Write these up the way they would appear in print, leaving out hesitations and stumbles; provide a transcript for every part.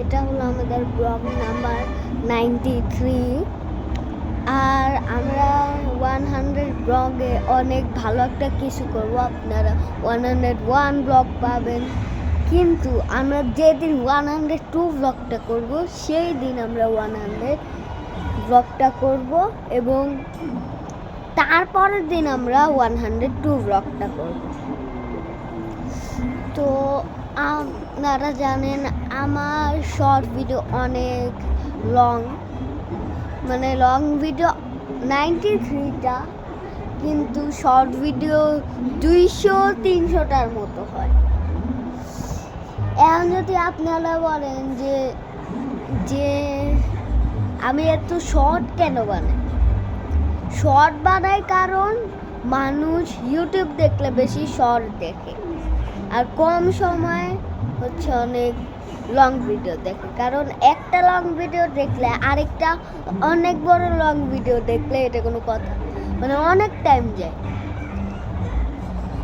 এটা হলো আমাদের ব্লগ নাম্বার 93। আর আমরা 100 ব্লগে অনেক ভালো একটা কিছু করব, আপনারা 101 ব্লগ পাবেন। কিন্তু আমরা যেদিন 102 ব্লগটা করব সেই দিন আমরা 100 ব্লগটা করব, এবং তারপরের দিন আমরা 102 ব্লগটা করব। তো আপনারা জানেন আমার শর্ট ভিডিও অনেক লং, মানে লং ভিডিও 93টা, কিন্তু শর্ট ভিডিও 200-300টার মতো হয়। এখন যদি আপনারা বলেন যে আমি এত শর্ট কেন বানাই, শর্ট বানাই কারণ মানুষ ইউটিউব দেখলে বেশি শর্ট দেখে, আর কম সময় হচ্ছে অনেক লং ভিডিও দেখে। কারণ একটা লং ভিডিও দেখলে আরেকটা অনেক বড় লং ভিডিও দেখলে এটা কোনো কথা, মানে অনেক টাইম যায়।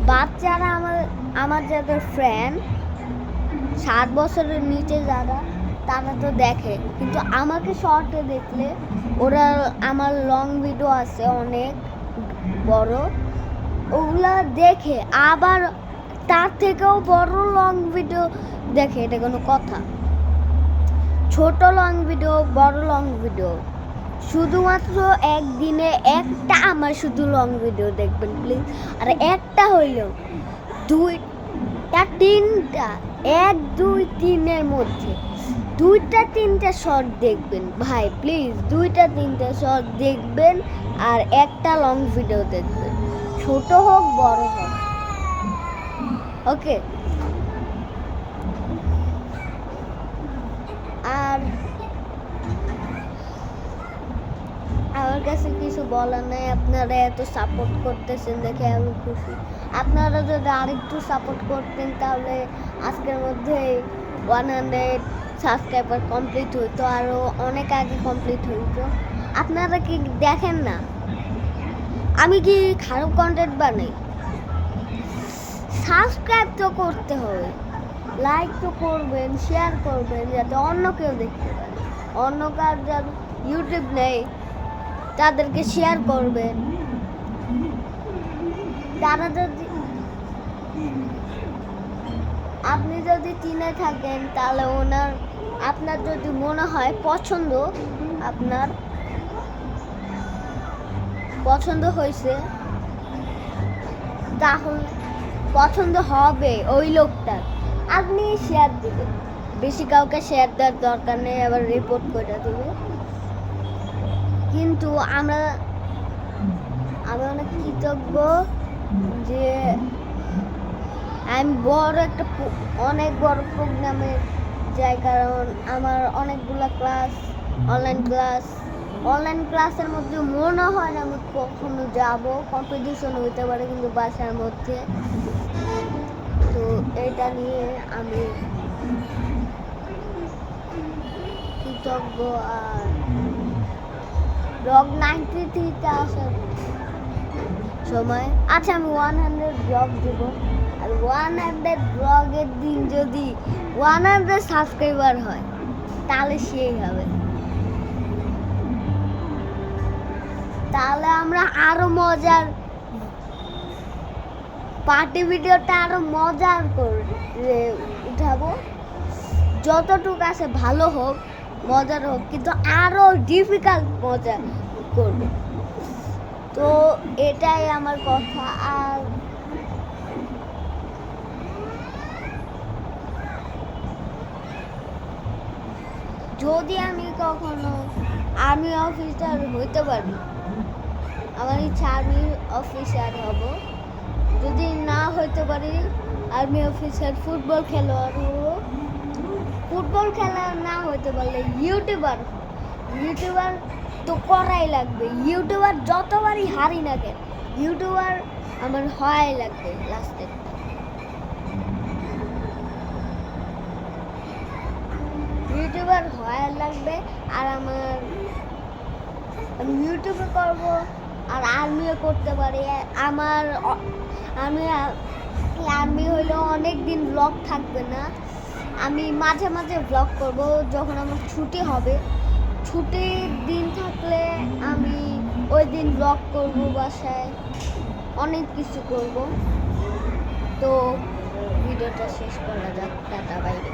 বাচ্চারা আমার যাদের ফ্রেন্ড 7 বছরের নিচে যারা, তারা তো দেখে, কিন্তু আমাকে শর্টে দেখলে ওরা আমার লং ভিডিও আছে অনেক বড়, ওগুলা দেখে আবার তার থেকেও বড় লং ভিডিও দেখে। এটা কোনো কথা? ছোট লং ভিডিও, বড় লং ভিডিও, শুধুমাত্র একদিনে একটা আমার শুধু লং ভিডিও দেখবেন প্লিজ। আর একটা হইলেও 2-3টা, 1-2-3-এর মধ্যে 2-3টা শর্ট দেখবেন ভাই, প্লিজ 2-3টা শর্ট দেখবেন, আর একটা লং ভিডিও দেখবেন, ছোট হোক বড় হোক। ওকে? আর আমার কাছে কিছু বলার নাই, আপনারা এত সাপোর্ট করতেছেন দেখে আমি খুশি। আপনারা যদি আরেকটু সাপোর্ট করতেন তাহলে আজকের মধ্যে 100 সাবস্ক্রাইবার কমপ্লিট হইতো, আরও অনেক আগে কমপ্লিট হইতো। আপনারা কি দেখেন না আমি কি খারাপ কন্টেন্ট বানাই? সাবস্ক্রাইব তো করতে হবে, লাইক তো করবেন, শেয়ার করবেন, যাতে অন্য কেউ দেখতে পারে। অন্য কার যার ইউটিউব নেই তাদেরকে শেয়ার করবেন। তারা যদি, আপনি যদি চিনে থাকেন তাহলে আপনার যদি মনে হয় আপনার পছন্দ হয়েছে, তাহলে পছন্দ হবে ওই লোকটার, আপনি শেয়ার দিবেন। বেশি কাউকে শেয়ার দেওয়ার দরকার নেই, আবার রিপোর্ট করে দেবে। কিন্তু আমি অনেক কৃতজ্ঞ যে আমি অনেক বড় প্রোগ্রামে যাই, কারণ আমার অনেকগুলো ক্লাস, অনলাইন ক্লাসের মধ্যে মনে হয় না আমি কখনো যাব। কম্পিটিশন হইতে পারে কিন্তু বাসার মধ্যে। তো এটা নিয়ে আমি কৃতজ্ঞ। আর ব্লগ 93তে আসার সময়, আচ্ছা আমি 100 ব্লগ দেব, আর 100 ব্লগের দিন যদি 100 সাবস্ক্রাইবার হয় তাহলে সেই হবে। তাহলে আমরা আরো মজার পার্টি ভিডিওটা আরো মজার করে উঠাবো। যতটুকু আছে ভালো হোক, মজার হোক, কিন্তু আরো ডিফিকাল্ট মজা করবো। তো এটাই আমার কথা। আর যদি আমি কখনো আর্মি অফিসার হইতে পারি, আমার ইচ্ছা আর্মি অফিসার হব। যদি না হইতে পারি আর্মি অফিসার, ফুটবল খেলোয়াড় হব। ফুটবল খেলোয়াড় না হইতে পারলে ইউটিউবার তো করাই লাগবে। ইউটিউবার যতবারই হারি না কেন, ইউটিউবার আমার হওয়াই লাগবে লাস্টে। ইউটিউবার হওয়াই লাগবে। আর আমি ইউটিউবে করব, আর আর্মিও করতে পারি। আমি আর্মি হইলেও অনেক দিন ব্লগ থাকবে না, আমি মাঝে মাঝে ব্লগ করব যখন আমার ছুটি হবে। ছুটির দিন থাকলে আমি ওই দিন ব্লগ করব, বাসায় অনেক কিছু করব। তো ভিডিওটা শেষ করা যাক, টাটা, বাইরে।